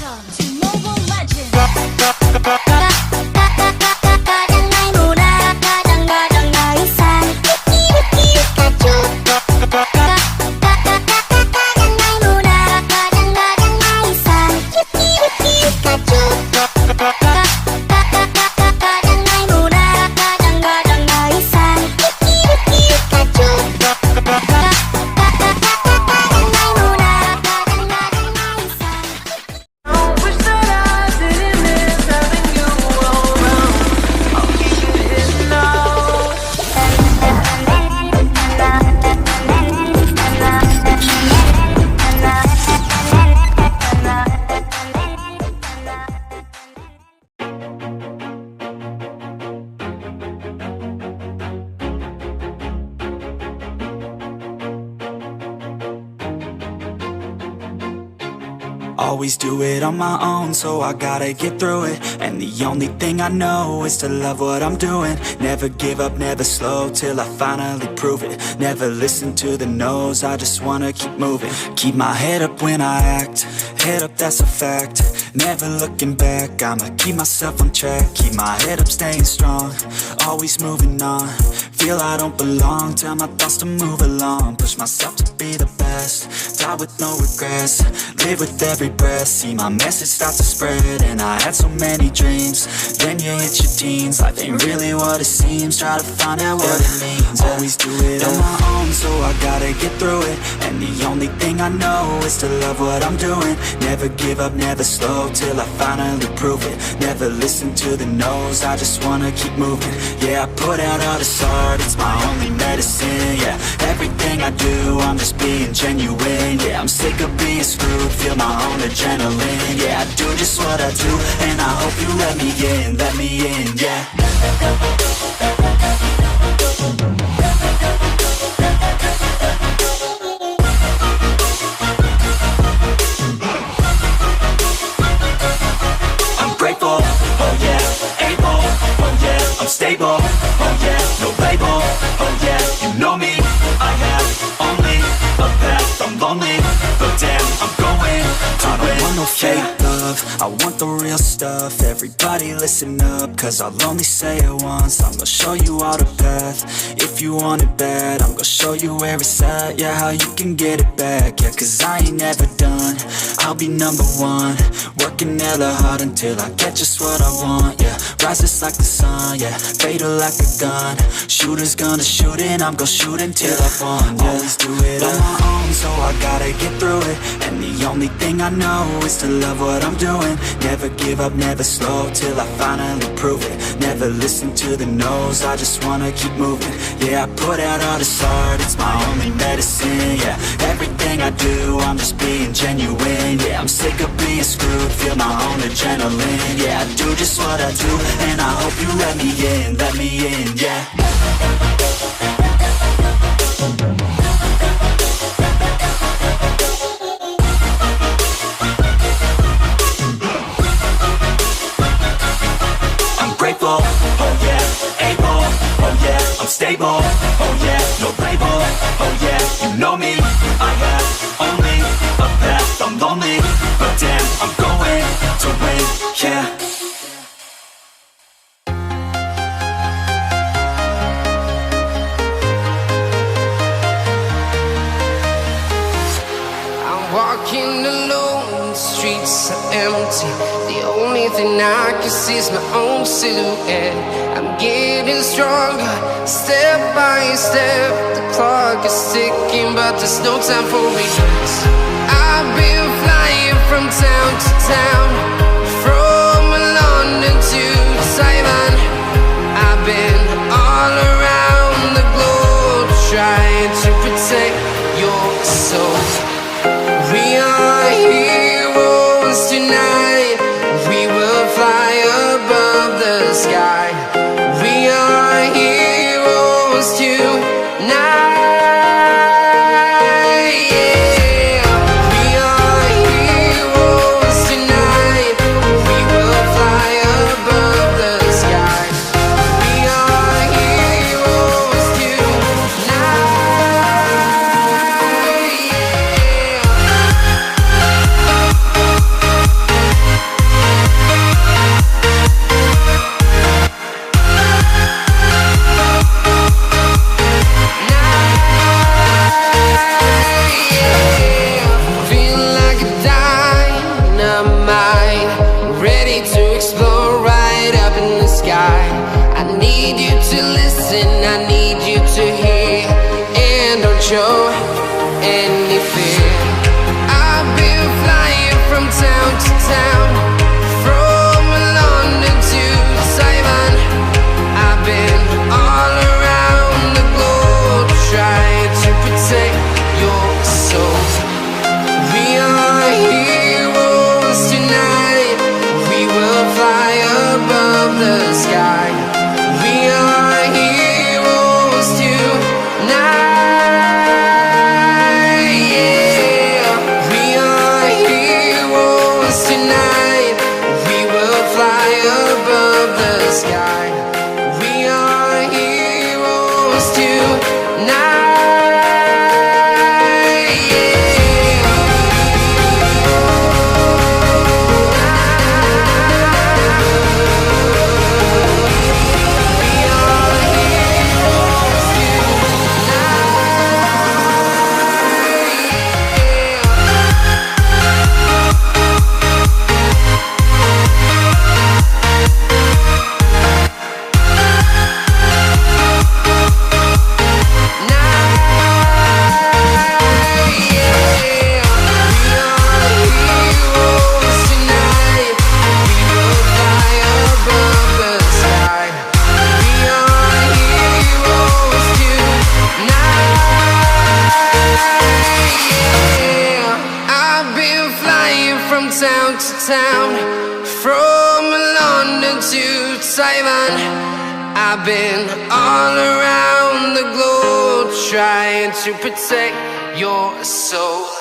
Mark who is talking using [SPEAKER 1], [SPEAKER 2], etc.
[SPEAKER 1] Welcome to Mobile Legends.
[SPEAKER 2] Always do it on my own, so I gotta get through it. And the only thing I know is to love what I'm doing. Never give up, never slow, till I finally prove it. Never listen to the no's, I just wanna keep moving. Keep my head up when I act, head up, that's a fact. Never looking back, I'ma keep myself on track. Keep my head up, staying strong, always moving on. Feel I don't belong, tell my thoughts to move along. Push myself to be the best, die with no regrets. Live with every breath, see my message start to spread. And I had so many dreams, then you hit your teens. Life ain't really what it seems, try to find out what it means. Always do it on my own, so I gotta get through it. And the only thing I know is to love what I'm doing. Never give up, never slow, till I finally prove it. Never listen to the no's, I just wanna keep moving. Yeah, I put out all this art, it's my only medicine. Yeah, everything I do, I'm just being genuine. Yeah, I'm sick of being screwed, feel my own adrenaline. Yeah, I do just what I do, and I hope you let me in, yeah. I'm grateful, oh yeah, able, oh yeah, I'm stable, oh yeah, no label, oh yeah, you know me, I have only a path, I'm lonely, but damn, I'm going to win. I don't want no fake love, I want the real stuff. Everybody listen up, cause I'll only say it once. I'm gonna show you all the path, if you want it bad. I'm gonna show you where it's at, yeah, how you can get it back. Yeah, cause I ain't never done, I'll be number one. Working hella hard until I get just what I want, yeah. Rises like the sun, yeah, fatal like a gun. Shooter's gonna shoot and I'm gonna shoot until I won, yeah. Always do it on my own, so I gotta get through it. And the only thing I know is to love what I'm doing. Never give up, never slow, till I finally prove it. Never listen to the no's, I just wanna keep moving. Yeah, I put out all this art, it's my only medicine. Yeah, everything I do, I'm just being genuine. Yeah, I'm sick of being screwed, feel my own adrenaline. Yeah, I do just what I do, and I hope you let me in, yeah. Grateful, oh yeah, able, oh yeah, I'm stable, oh yeah, no label, oh yeah, you know me, I have only a path, I'm lonely, but damn, I'm going to win, yeah.
[SPEAKER 3] I'm walking alone, the streets are empty. The only thing I can see is my own silhouette. I'm getting stronger, step by step. The clock is ticking, but there's no time for regrets. I've been flying from town to town, from London to Taiwan. I've been all around the globe, trying to protect your soul. We are heroes tonight. We will fly above the sky. We are heroes tonight. Yeah, we are heroes tonight. tonight. We will fly above the sky. We are heroes tonight. Town to town, from London to Taiwan. I've been all around the globe trying to protect your soul.